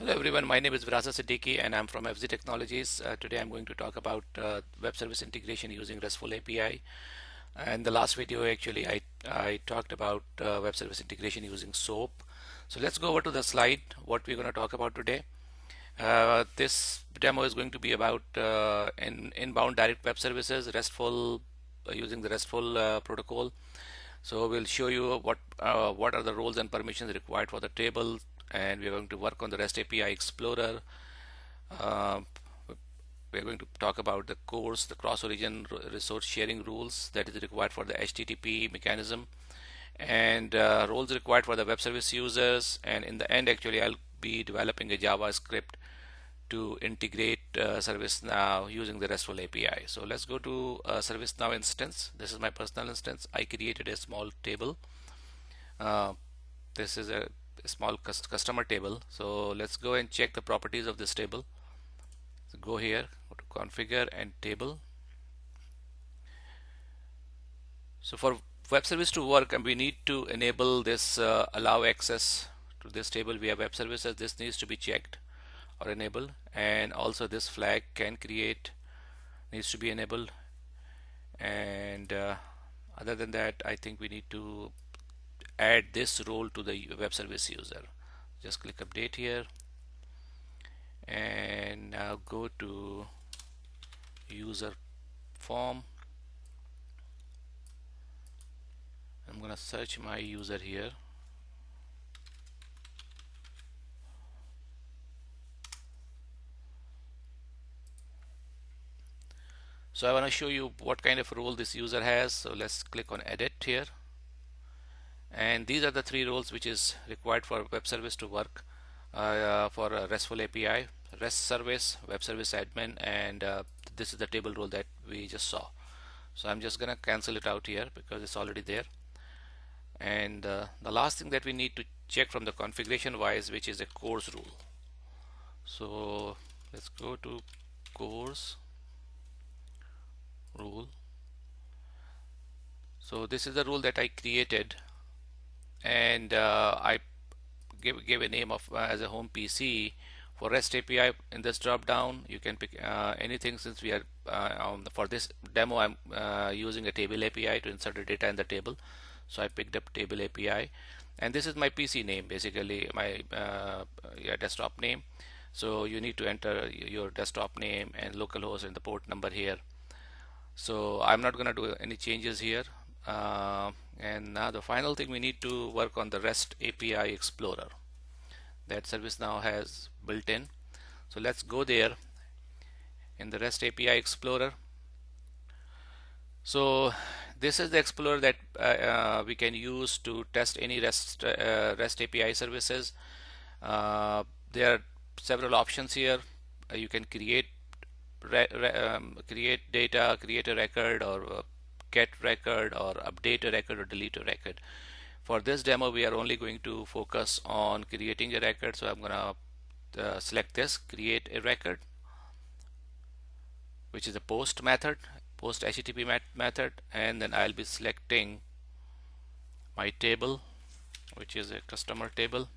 Hello everyone, my name is Virasa Siddiqui and I'm from FZ Technologies. Today I'm going to talk about web service integration using RESTful API. And the last video actually I talked about web service integration using SOAP. So let's go over to the slide, what we're going to talk about today. This demo is going to be about inbound direct web services, RESTful, using the RESTful protocol. So we'll show you what are the roles and permissions required for the table, and we're going to work on the REST API Explorer. Uh, we're going to talk about the course, the cross-origin resource sharing rules that is required for the HTTP mechanism, and roles required for the web service users. And in the end, actually, I'll be developing a JavaScript to integrate ServiceNow using the RESTful API. So let's go to ServiceNow instance. This is my personal instance. I created a small table. This is a small customer table. So let's go and check the properties of this table. So go here, go to configure and table. So for web service to work, we need to enable this allow access to this table via web services. This needs to be checked or enabled, and also this flag can create needs to be enabled. And other than that, I think we need to add this role to the web service user. Just click update here and now go to user form. I'm gonna search my user here. So I want to show you what kind of role this user has. So let's click on edit here, and these are the three roles which is required for web service to work for a RESTful API: REST service, web service admin, and this is the table role that we just saw. So I'm just gonna cancel it out here because it's already there. And the last thing that we need to check from the configuration wise, which is a course rule. So let's go to course rule. So this is the rule that I created, and I give a name of as a home PC. For REST API, in this drop down you can pick anything. Since we are for this demo I'm using a table API to insert the data in the table, so I picked up table API, and this is my PC name, basically my desktop name. So you need to enter your desktop name and localhost and the port number here. So I'm not going to do any changes here. And now the final thing, we need to work on the REST API Explorer that ServiceNow has built in. So let's go there in the REST API Explorer. So this is the Explorer that we can use to test any REST API services. There are several options here. You can create data, create a record, or get record, or update a record, or delete a record. For this demo, we are only going to focus on creating a record. So I'm gonna select this, create a record, which is a post method, post HTTP method, and then I'll be selecting my table, which is a customer table.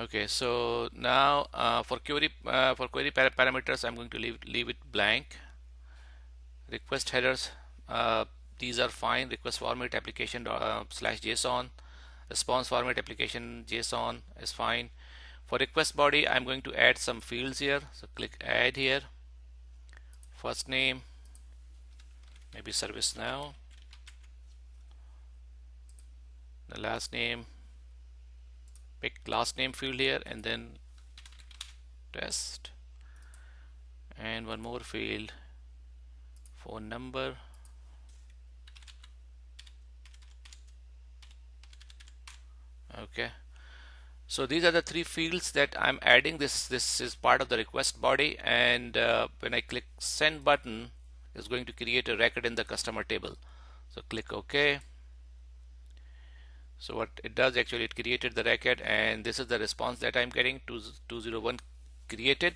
Okay, so now for query parameters, I'm going to leave it blank. Request headers, these are fine. Request format application /JSON, response format application JSON is fine. For request body, I'm going to add some fields here. So click add here. First name, maybe ServiceNow. The last name, pick last name field here, and then test, and one more field, phone number. Okay, so these are the three fields that I'm adding. This is part of the request body, and when I click send button, it's going to create a record in the customer table. So click OK. So what it does, actually it created the record, and this is the response that I'm getting. 201 created.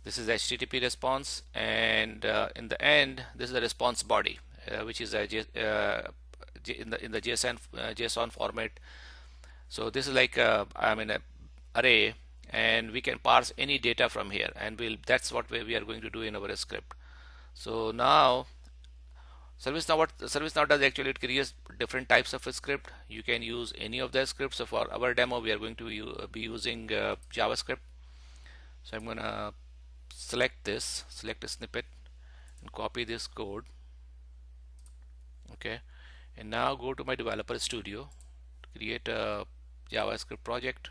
This is HTTP response, and in the end this is the response body, which is a in the JSON format. So this is like a array, and we can parse any data from here, and that's what we are going to do in our script. So now what ServiceNow does actually, it creates different types of a script. You can use any of the scripts. So for our demo, we are going to be using JavaScript. So I'm gonna select a snippet and copy this code. Okay, and now go to my developer studio to create a JavaScript project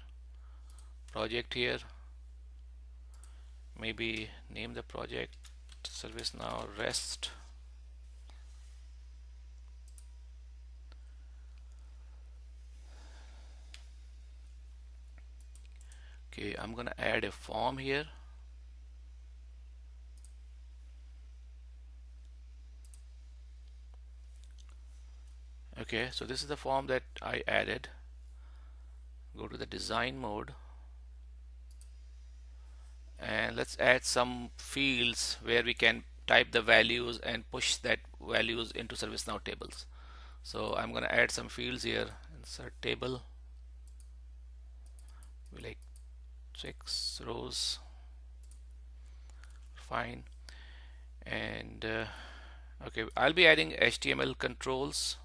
here. Maybe name the project ServiceNow REST. Okay, I'm gonna add a form here. Okay, so this is the form that I added. Go to the design mode, and let's add some fields where we can type the values and push that values into ServiceNow tables. So I'm gonna add some fields here. Insert table, we like 6 rows, fine. And okay, I'll be adding HTML controls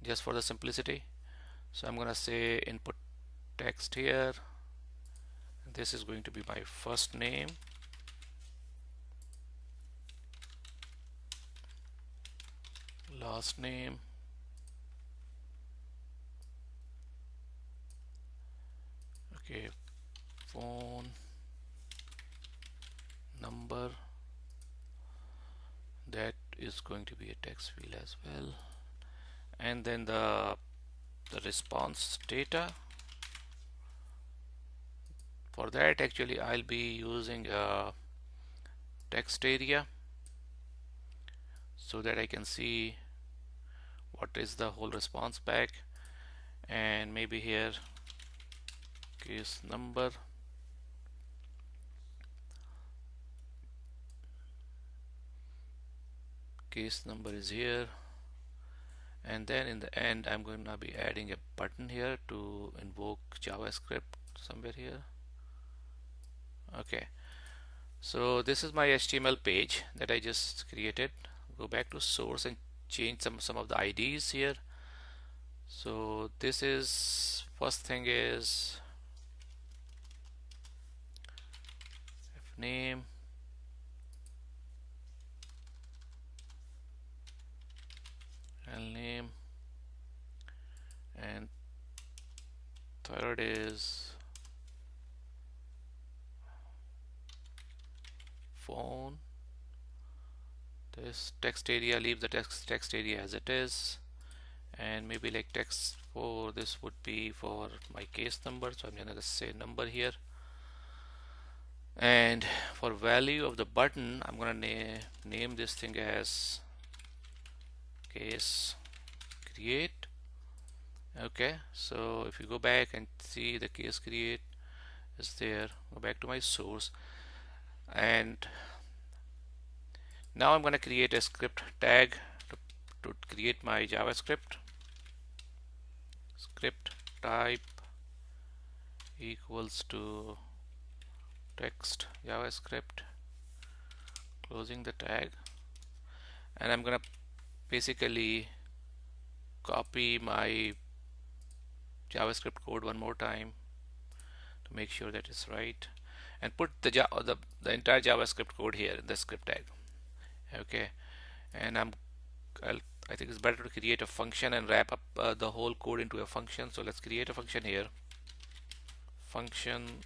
just for the simplicity. So I'm gonna say input text here. This is going to be my first name, last name, okay, phone number, that is going to be a text field as well, and then the response data. For that, actually I'll be using a text area so that I can see what is the whole response back, and maybe here case number, is here, and then in the end I'm going to be adding a button here to invoke JavaScript somewhere here. Okay, so this is my HTML page that I just created. Go back to source and change some of the IDs here. So this is, first thing is name, name, and third is phone. This text area, leave the text area as it is, and maybe like text for this would be for my case number, so I'm gonna say number here. And for value of the button, I'm gonna name this thing as case create. Okay, so if you go back and see, the case create is there. Go back to my source, and now I'm going to create a script tag to create my JavaScript. Script type equals to text JavaScript, closing the tag, and I'm going to basically copy my JavaScript code one more time to make sure that it's right, and put the entire JavaScript code here in the script tag. Okay, and I think it's better to create a function and wrap up the whole code into a function. So let's create a function here. Function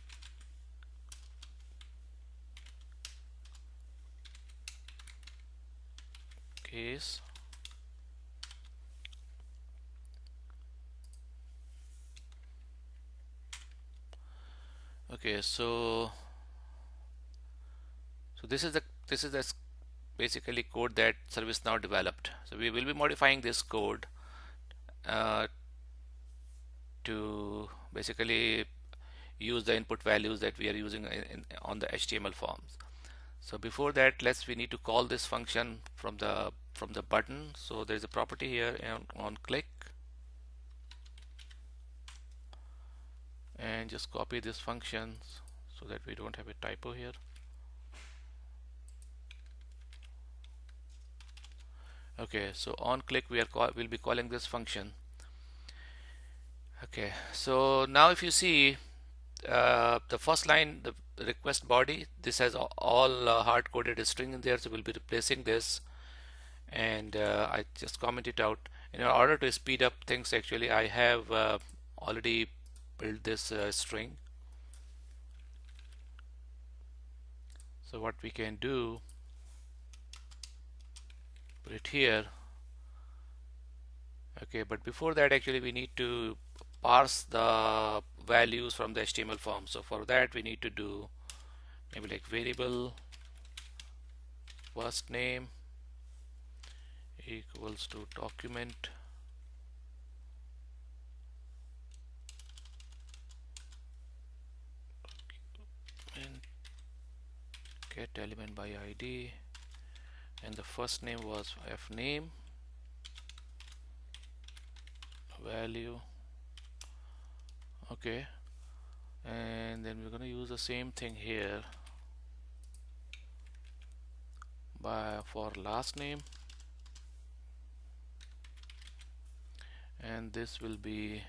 case. Okay, so this is the basically code that ServiceNow developed. So we will be modifying this code to basically use the input values that we are using on the HTML forms. So before that, we need to call this function from the from the button. So there's a property here, and on click, and just copy this function so that we don't have a typo here. Okay, so on click we'll be calling this function. Okay, so now if you see the first line, the request body, this has all hard-coded string in there, so we'll be replacing this, and I just comment it out. In order to speed up things, actually I have already built this string. So what we can do, put it here. Okay, but before that actually we need to parse the values from the HTML form. So for that we need to do maybe like variable first name equals to document and get element by ID, and the first name was fname value. Okay, and then we're going to use the same thing here for last name, and this will be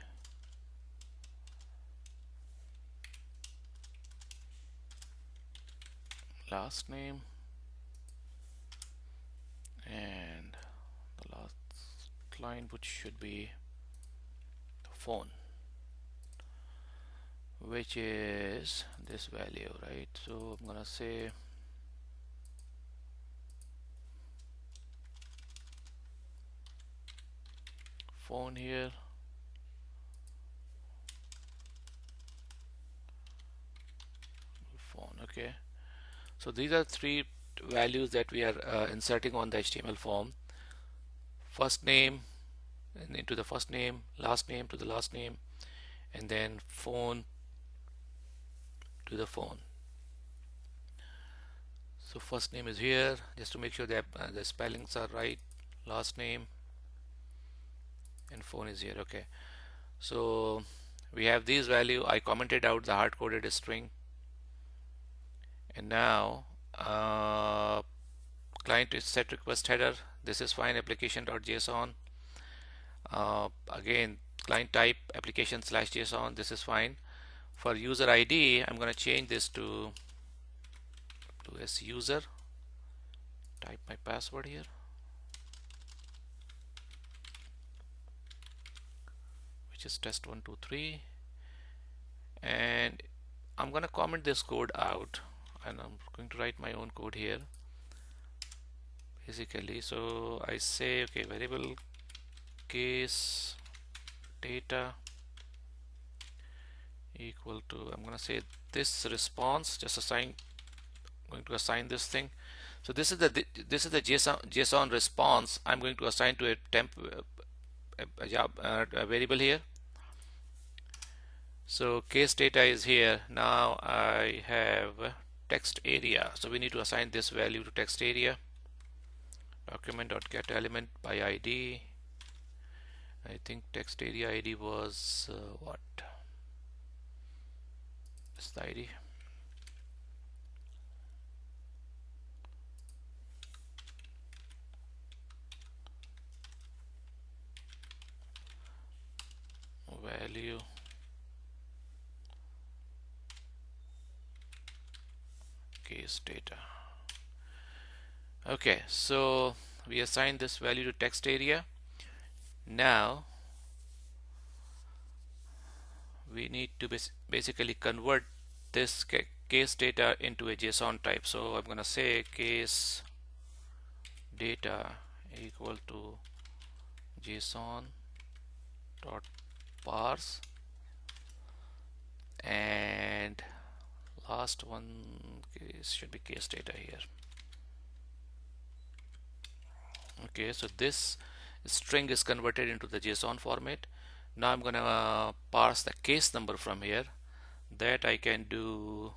last name, and the last line which should be the phone, which is this value, right? So I'm gonna say phone here, phone. Okay, so these are three values that we are inserting on the HTML form. First name and into the first name, last name to the last name, and then phone to the phone. So first name is here, just to make sure that the spellings are right, last name, and phone is here. Okay, so we have these value. I commented out the hard-coded string, and now client is set request header. This is fine. Application.json. Again, client type application/json. This is fine. For user ID, I'm going to change this to as user. Type my password here. Which is test123, and I'm going to comment this code out, and I'm going to write my own code here basically. So I say, okay, variable case data equal to, I'm going to say this response, just assign, going to assign this thing. So this is the JSON response. I'm going to assign to a temp a variable here. So case data is here. Now I have text area, so we need to assign this value to text area. Document.get element by ID. I think text area ID was what? Is the ID? Value case data. Okay, so we assign this value to text area. Now we need to basically convert this case data into a JSON type. So I'm going to say case data equal to JSON dot parse, and last one case should be case data here. Okay, so this string is converted into the JSON format. Now I'm gonna parse the case number from here. That I can do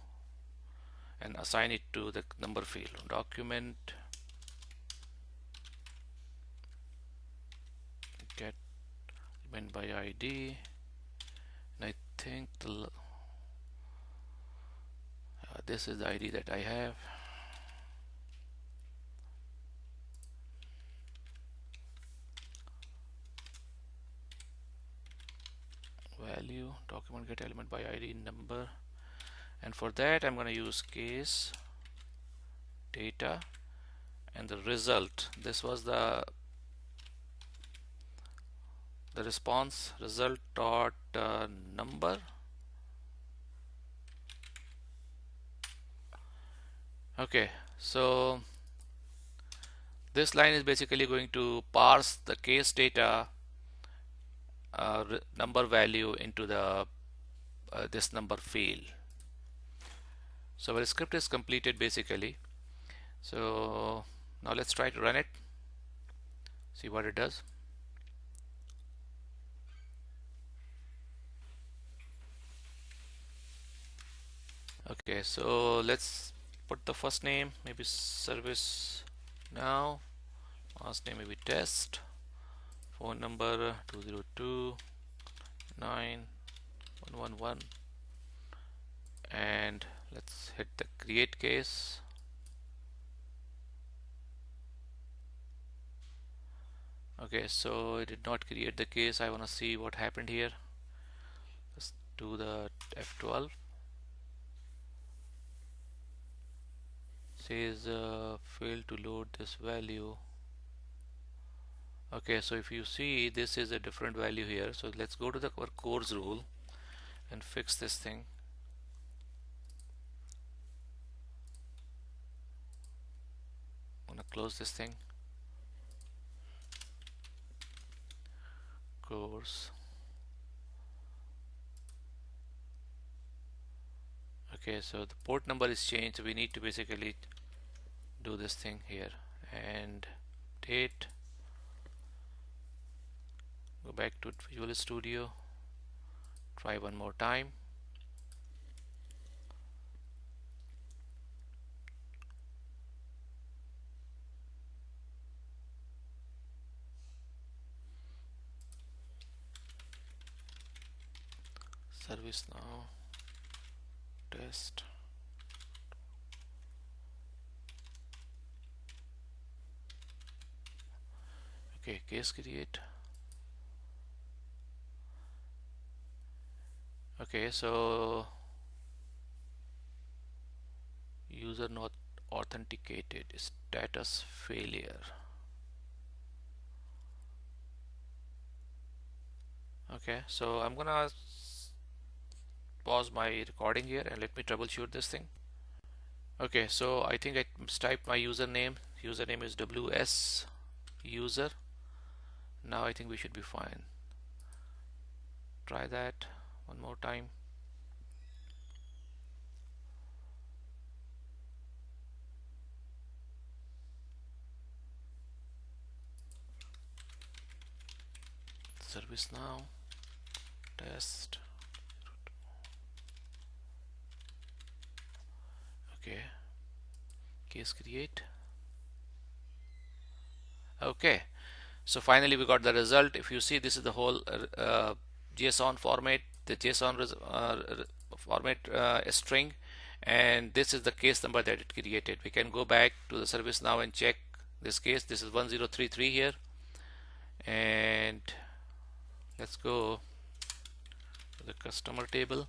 and assign it to the number field. Document element by ID, and I think this is the ID that I have. Value document get element by ID number, and for that I'm going to use case data, and the result, this was the response result dot number. Okay, so this line is basically going to parse the case data number value into the this number field. So our script is completed basically. So now let's try to run it, see what it does. Okay, so let's put the first name, maybe service now, last name maybe test, phone number 2029111, and let's hit the create case. Okay, so it did not create the case. I want to see what happened here. Let's do the F12. Says failed to load this value. Okay, so if you see, this is a different value here. So let's go to our course rule and fix this thing. I'm gonna close this thing. Course. Okay, so the port number is changed. So we need to basically do this thing here, and date. Go back to Visual Studio, try one more time. Servicenow test. Okay, case create. Okay, so user not authenticated, status failure. Okay, so I'm gonna pause my recording here and let me troubleshoot this thing. Okay, so I think I typed my username. Username is WS user. Now I think we should be fine. Try that one more time. Servicenow test. Okay, case create. Okay, so finally we got the result. If you see, this is the whole JSON format, the JSON format string, and this is the case number that it created. We can go back to the service now and check this case. This is 1033 here, and let's go to the customer table.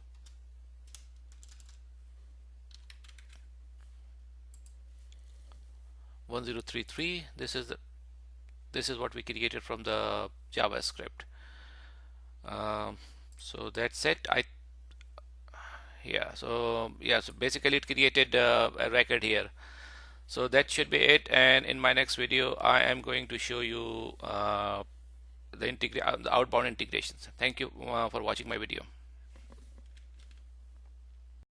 (1033). This is what we created from the JavaScript. So that's it. So basically it created a record here. So that should be it, and in my next video I am going to show you the outbound integrations. Thank you for watching my video.